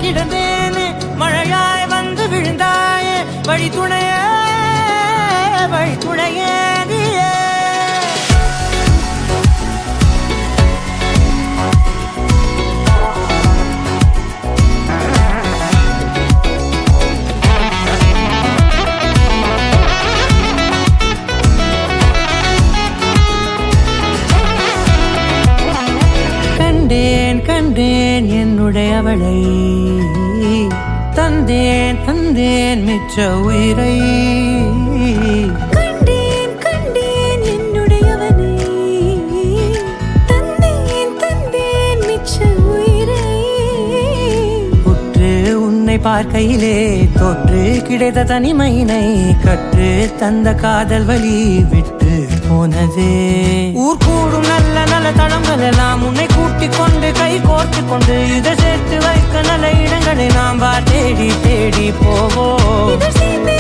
கிடந்தேனே மழையாய் வந்து விழுந்தாயே வழி துணையே நீயே கண்டேன் என்னுடையவளை தந்தேன் மிச்ச உயிரை கண்டேன் என்னுடையவனை தந்தேன் மிச்ச உயிரை உற்று உன்னை பார்க்கையிலே தொற்று கிடைத்த தனிமையினை கற்று தந்த காதல் வழி விட்டு போனதே ஊர் கூடும் நல்ல நல்ல தளங்கள் எல்லாம் உன்னை கூட்டிக் கொண்டு கை கோர்த்து கொண்டு இதை சேர்த்து வைக்க நல்ல இடங்களை நாம் தேடி போவோம்.